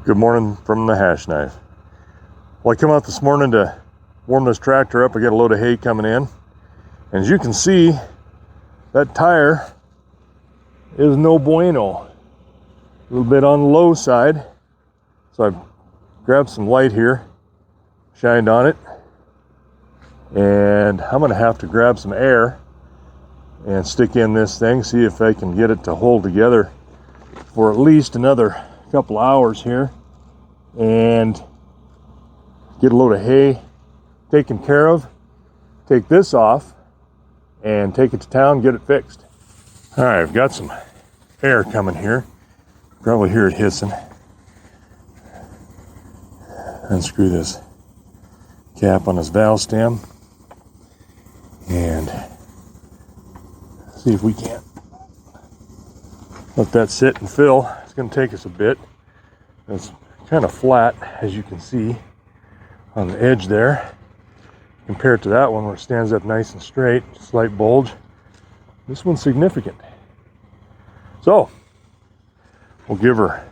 Good morning from the Hashknife. Well, I come out this morning to warm this tractor up. I got a load of hay coming in. And as you can see, that tire is no bueno. A little bit on the low side. So I grabbed some light here, shined on it. And I'm gonna have to grab some air and stick in this thing, see if I can get it to hold together for at least another couple hours here, and get a load of hay taken care of, take this off, and take it to town, get it fixed. All right, I've got some air coming here. Probably hear it hissing. Unscrew this cap on this valve stem and see if we can't let that sit and fill. It's going to take us a bit. It's kind of flat, as you can see on the edge there, compared to that one where it stands up nice and straight, slight bulge. This one's significant. So we'll give her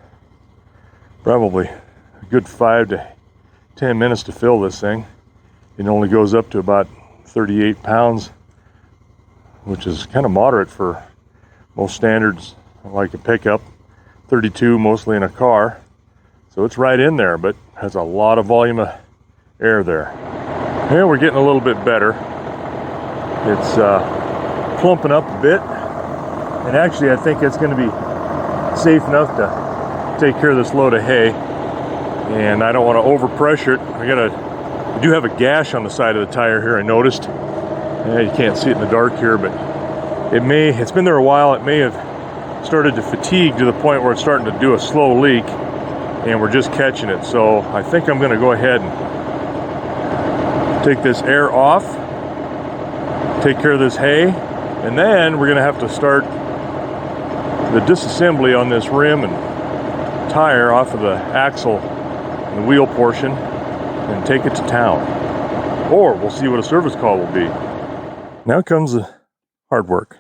probably a good 5 to 10 minutes to fill this thing. It only goes up to about 38 pounds, which is kind of moderate for most standards, like a pickup. 32 mostly in a car, so it's right in there, but has a lot of volume of air there. And we're getting a little bit better. It's clumping up a bit, and actually I think it's going to be safe enough to take care of this load of hay. And I don't want to overpressure it. I do have a gash on the side of the tire here, I noticed. Yeah, you can't see it in the dark here, but it's been there a while. It may have started to fatigue to the point where it's starting to do a slow leak, and we're just catching it. So I think I'm going to go ahead and take this air off, take care of this hay, and then we're going to have to start the disassembly on this rim and tire off of the axle and the wheel portion and take it to town. Or we'll see what a service call will be. Now comes the hard work.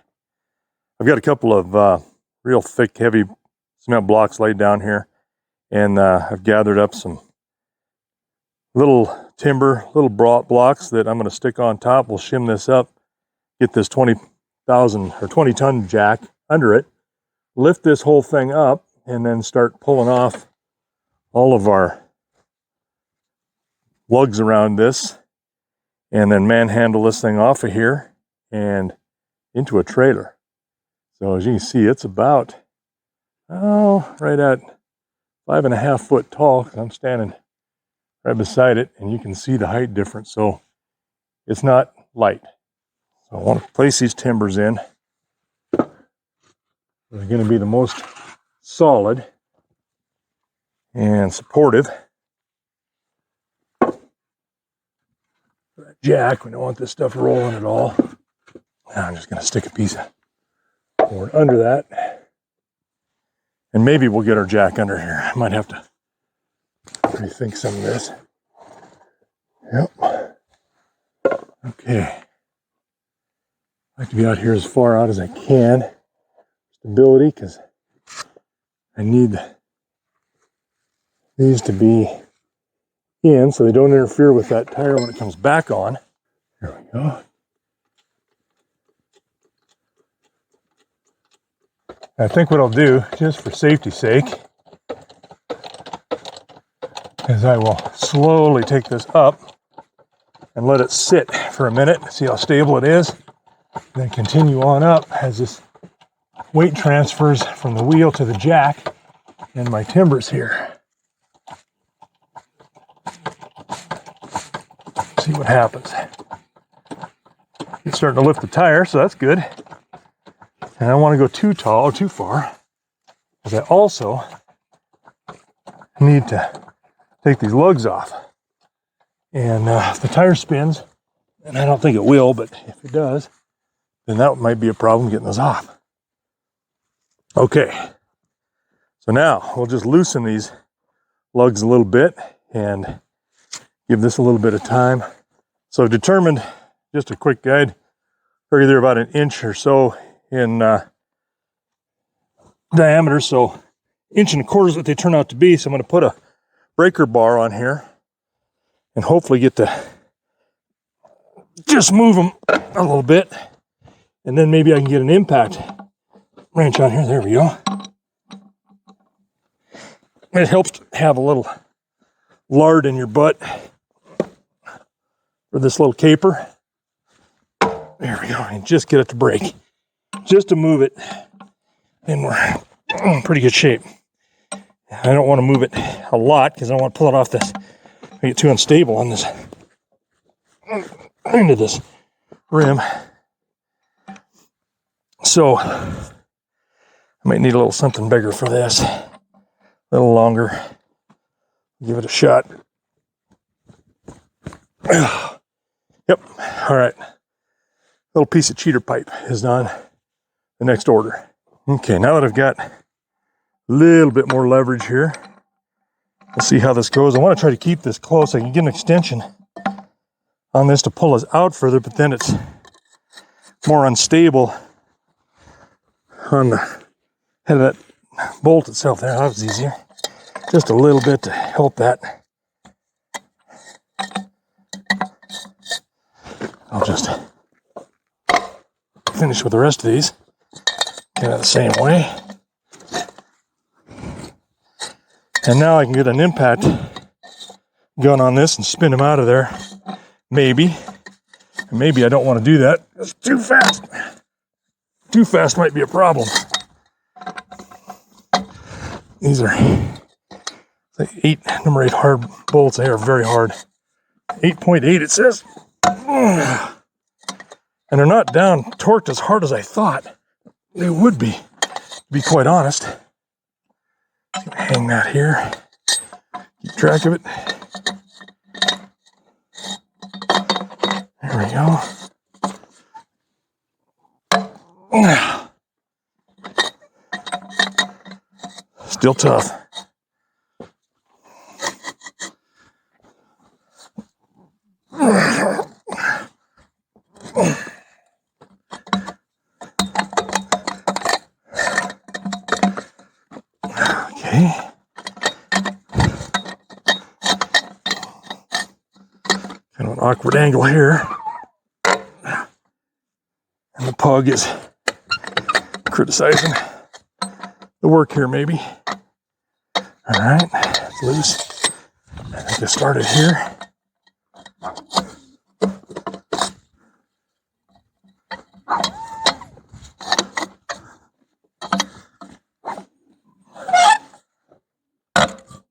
I've got a couple of real thick, heavy cement blocks laid down here, and I've gathered up some little timber, little blocks that I'm going to stick on top. We'll shim this up, get this 20,000 or 20-ton jack under it, lift this whole thing up, and then start pulling off all of our lugs around this, and then manhandle this thing off of here and into a trailer. So as you can see, it's about, right at 5.5 foot tall. I'm standing right beside it, and you can see the height difference. So it's not light. So I want to place these timbers in. They're going to be the most solid and supportive. Jack, we don't want this stuff rolling at all. Now I'm just going to stick a piece of board under that, and maybe we'll get our jack under here. I might have to rethink some of this. Yep. Okay. I like to be out here as far out as I can. Stability, because I need these to be in so they don't interfere with that tire when it comes back on. Here we go. I think what I'll do, just for safety's sake, is I will slowly take this up and let it sit for a minute, see how stable it is, then continue on up as this weight transfers from the wheel to the jack and my timbers here. See what happens. It's starting to lift the tire, so that's good. And I don't want to go too tall or too far, because I also need to take these lugs off. And if the tire spins, and I don't think it will, but if it does, then that might be a problem getting those off. Okay, so now we'll just loosen these lugs a little bit and give this a little bit of time. So I've determined, just a quick guide, figure they're about 1 inch or so in diameter, so 1.25 inches is what they turn out to be. So I'm going to put a breaker bar on here and hopefully get to just move them a little bit. And then maybe I can get an impact wrench on here. There we go. It helps to have a little lard in your butt for this little caper. There we go. And just get it to break. Just to move it. And we're in pretty good shape. I don't want to move it a lot because I don't want to pull it off this. I get too unstable on this into this rim. So I might need a little something bigger for this. A little longer. Give it a shot. Yep. All right. Little piece of cheater pipe is on the next order. Okay, now that I've got a little bit more leverage here, we'll see how this goes. I want to try to keep this close. I can get an extension on this to pull us out further, but then it's more unstable on the head of that bolt itself. There, that was easier. Just a little bit to help that. I'll just finish with the rest of these. Kind of the same way. And now I can get an impact gun on this and spin them out of there. Maybe. And maybe I don't want to do that. It's too fast. Too fast might be a problem. These are like number 8 hard bolts. They are very hard. 8.8 it says. And they're not down torqued as hard as I thought they would be, to be quite honest. Hang that here. Keep track of it. There we go. Still tough. Okay. Kind of an awkward angle here. And the pug is criticizing the work here, maybe. All right, it's loose. I think I started here.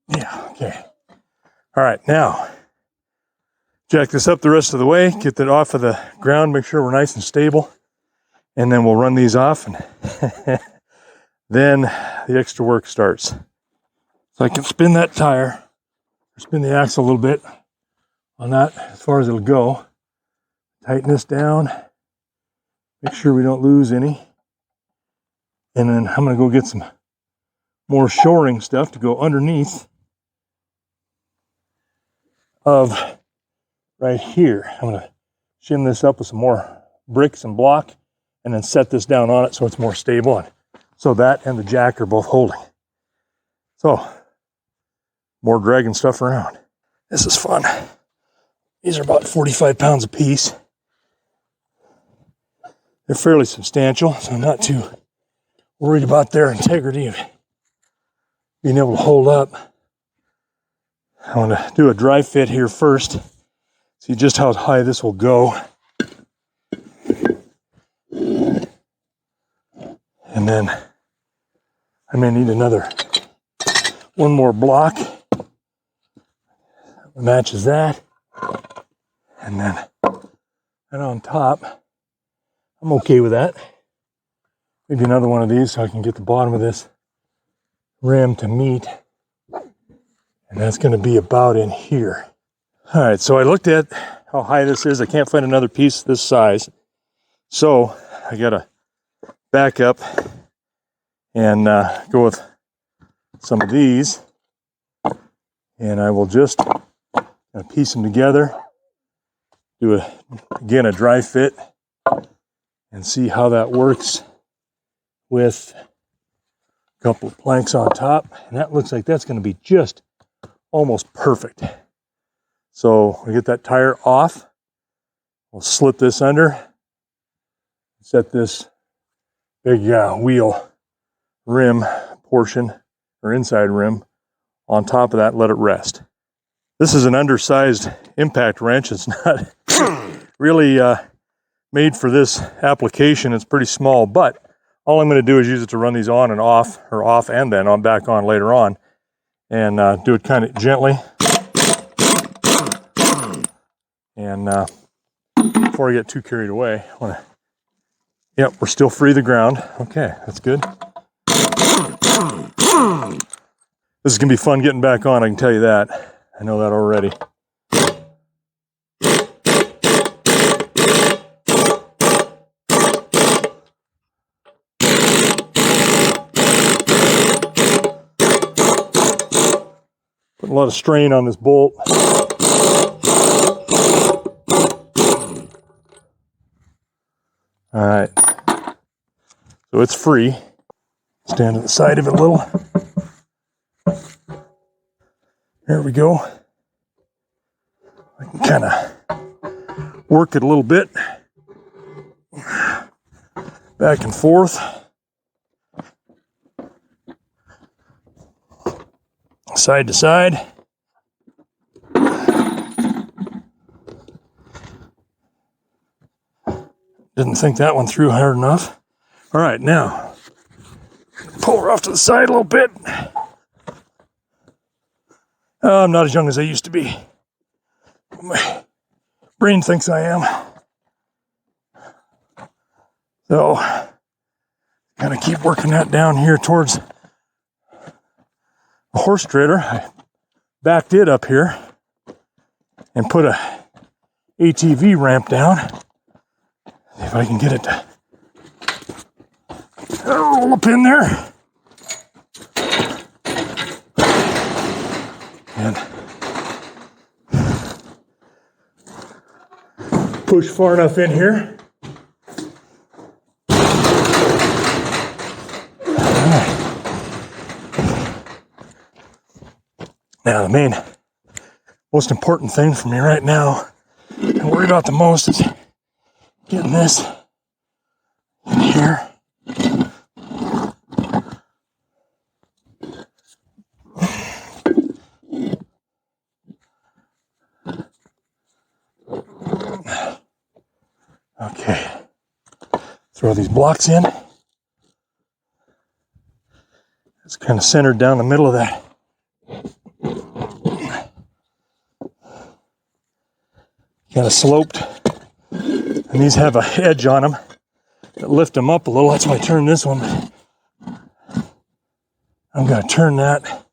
Yeah, okay. All right, now jack this up the rest of the way, get that off of the ground, make sure we're nice and stable, and then we'll run these off, and then the extra work starts. So I can spin that tire, or spin the axle a little bit on that as far as it'll go. Tighten this down, make sure we don't lose any. And then I'm gonna go get some more shoring stuff to go underneath of right here. I'm gonna shim this up with some more bricks and block and then set this down on it so it's more stable. And so that and the jack are both holding. So, more dragging stuff around. This is fun. These are about 45 pounds a piece. They're fairly substantial, so I'm not too worried about their integrity of being able to hold up. I want to do a dry fit here first. See just how high this will go. And then I may need one more block that matches that. And then right on top, I'm okay with that. Maybe another one of these so I can get the bottom of this rim to meet. And that's going to be about in here. All right, so I looked at how high this is. I can't find another piece this size. So I got to back up and go with some of these. And I will just piece them together, do again a dry fit, and see how that works with a couple of planks on top. And that looks like that's going to be just almost perfect. So we get that tire off. We'll slip this under, set this big wheel rim portion or inside rim on top of that, let it rest. This is an undersized impact wrench. It's not really made for this application. It's pretty small, but all I'm going to do is use it to run these on and off, or off and then on back on later on, and do it kind of gently. And before I get too carried away, I want to, yep, we're still free of the ground. Okay, that's good. This is going to be fun getting back on, I can tell you that. I know that already. Put a lot of strain on this bolt. All right, so it's free. Stand to the side of it a little. There we go. I can kind of work it a little bit. Back and forth. Side to side. Didn't think that one through hard enough. All right, now pull her off to the side a little bit. I'm not as young as I used to be. My brain thinks I am. So, kind of keep working that down here towards the horse trailer. I backed it up here and put a ATV ramp down. See if I can get it to roll up in there. And push far enough in here. All right. Now the most important thing for me right now, I'm worried about the most, is getting this in here. Okay, throw these blocks in. It's kind of centered down the middle of that. Kind of sloped. And these have a edge on them that lift them up a little. That's why I turned this one. I'm going to turn that.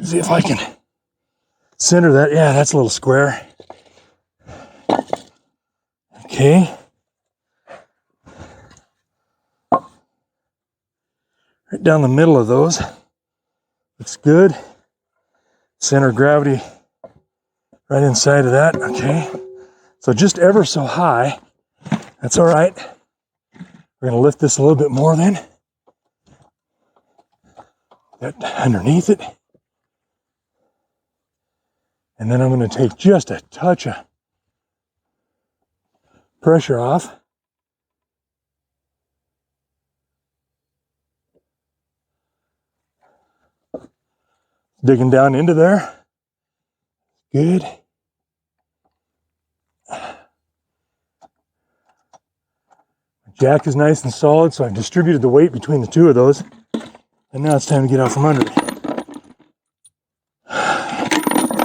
See if I can center that. Yeah, that's a little square. Okay. Right down the middle of those. Looks good. Center of gravity right inside of that. Okay. So just ever so high. That's all right. We're going to lift this a little bit more then. That underneath it. And then I'm going to take just a touch of pressure off. Digging down into there. Good. Jack is nice and solid, so I've distributed the weight between the two of those. And now it's time to get out from under it.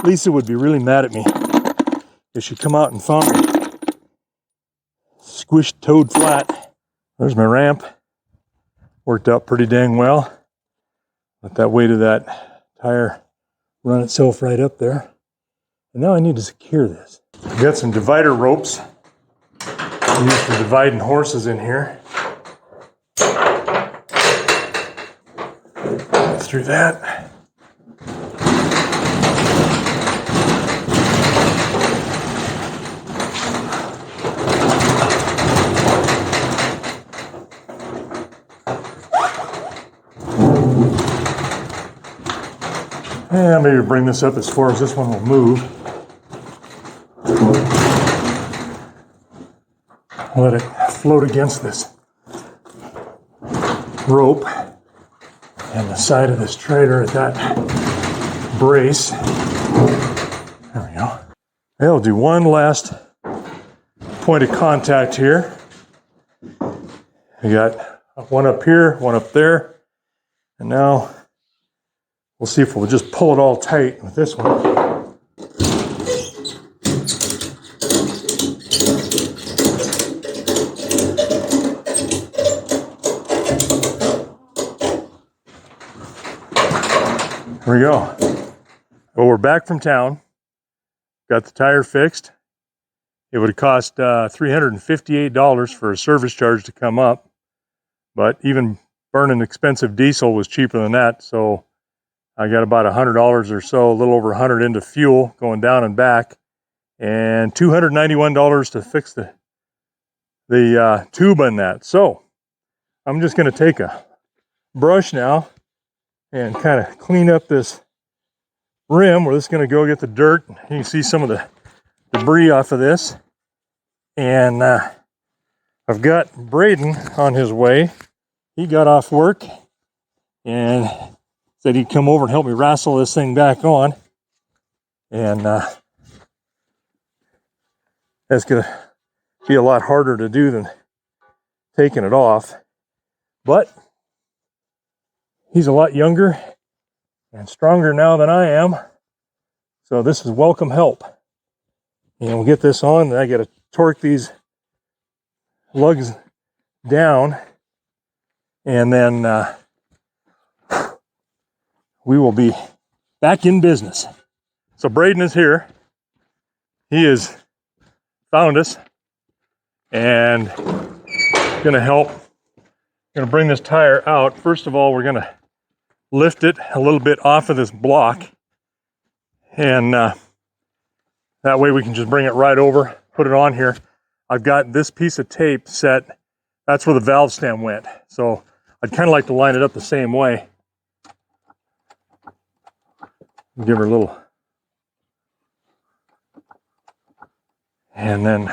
Lisa would be really mad at me if she come out and found me squished, toed flat. There's my ramp. Worked out pretty dang well. Let that weight of that tire run itself right up there. And now I need to secure this. I've got some divider ropes used for dividing horses in here. Through that. And maybe bring this up as far as this one will move. Let it float against this rope and the side of this trailer at that brace. There we go. I'll do one last point of contact here. We got one up here, one up there, and now we'll see if we'll just pull it all tight with this one. Here we go. Well, we're back from town. Got the tire fixed. It would have cost $358 for a service charge to come up, but even burning expensive diesel was cheaper than that. So I got about $100 or so, a little over 100 into fuel going down and back, and $291 to fix the tube on that. So I'm just going to take a brush now and kind of clean up this rim. We're just going to go get the dirt. You can see some of the debris off of this. And I've got Braden on his way. He got off work and said he'd come over and help me wrestle this thing back on. And that's going to be a lot harder to do than taking it off. But he's a lot younger and stronger now than I am. So this is welcome help. And we'll get this on, and I got to torque these lugs down, and then we will be back in business. So Braden is here. He has found us and going to help. Going to bring this tire out. First of all, we're going to lift it a little bit off of this block, and that way we can just bring it right over, put it on here. I've got this piece of tape set. That's where the valve stem went. So I'd kind of like to line it up the same way. Give her a little. And then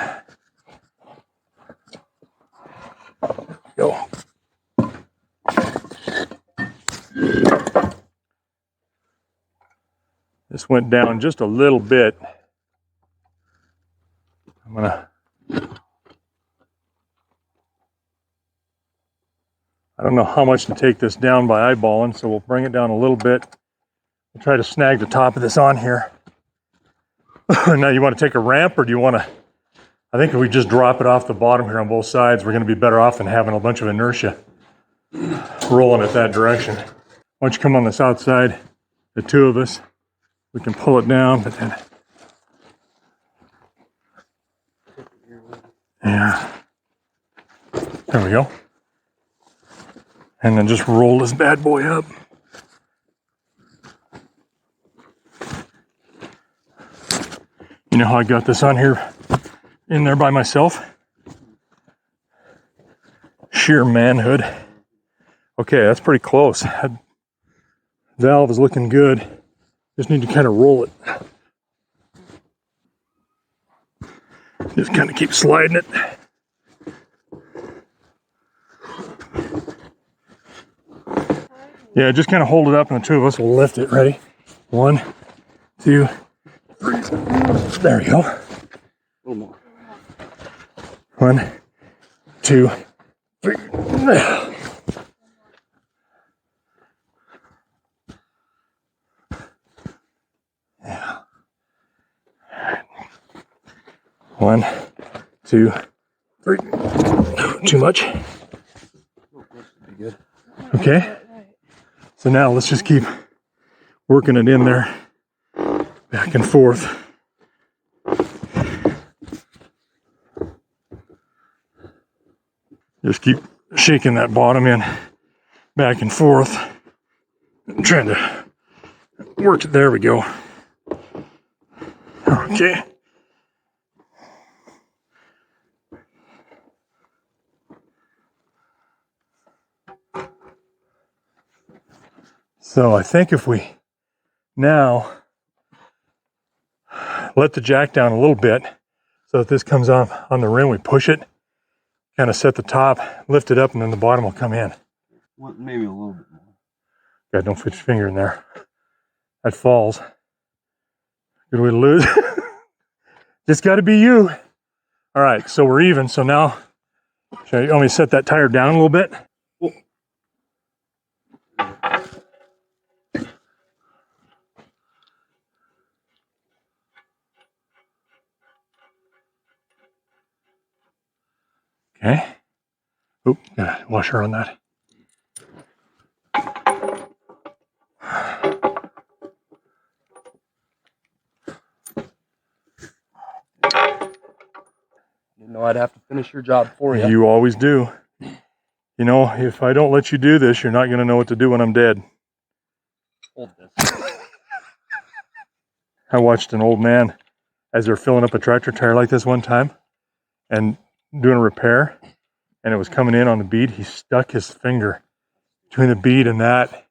go. This went down just a little bit. I don't know how much to take this down by eyeballing, so we'll bring it down a little bit. We'll try to snag the top of this on here. Now, you want to take a ramp, or do you want to? I think if we just drop it off the bottom here on both sides, we're going to be better off than having a bunch of inertia rolling it that direction. Why don't you come on this outside, the two of us. We can pull it down, but then, yeah, there we go. And then just roll this bad boy up. You know how I got this on here, in there by myself? Sheer manhood. Okay, that's pretty close. That valve is looking good. Just need to kind of roll it. Just kind of keep sliding it. Yeah, just kind of hold it up, and the two of us will lift it. Ready? 1, 2, 3. There we go. A little more. 1, 2, 3. Yeah. 1, 2, 3. Too much. Okay. So now let's just keep working it in there, back and forth. Just keep shaking that bottom in back and forth. I'm trying to work it. There we go. Okay. So I think if we Now, let the jack down a little bit so that this comes off on the rim. We push it, kind of set the top, lift it up, and then the bottom will come in. Well, maybe a little bit more. God, don't put your finger in there. That falls. Good way to lose. Just got to be you. All right, so we're even. So now, you want me to set that tire down a little bit? Oh. Okay. Oop, gotta wash her on that. Didn't know I'd have to finish your job for you. You always do. You know, if I don't let you do this, you're not going to know what to do when I'm dead. Hold this. I watched an old man as they're filling up a tractor tire like this one time and doing a repair, and it was coming in on the bead. He stuck his finger between the bead and that,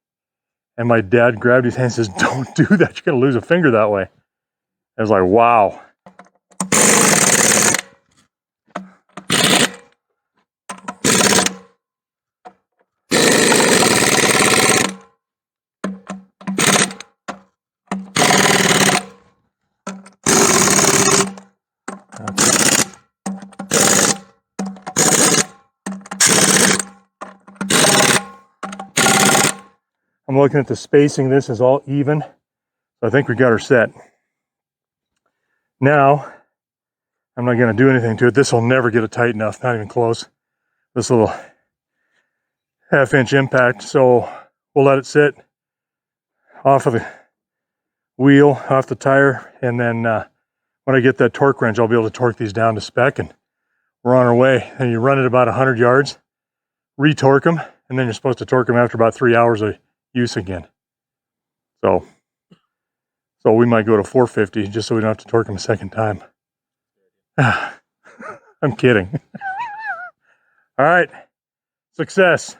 and my dad grabbed his hand and says, "Don't do that. You're going to lose a finger that way." I was like, wow. I'm looking at the spacing. This is all even. So I think we got her set. Now, I'm not going to do anything to it. This will never get it tight enough, not even close. This little 1/2-inch impact. So we'll let it sit off of the wheel, off the tire, and then when I get that torque wrench, I'll be able to torque these down to spec, and we're on our way. And you run it about 100 yards, re-torque them, and then you're supposed to torque them after about 3 hours of use again. So we might go to 450 just so we don't have to torque them a second time. I'm kidding. All right, success.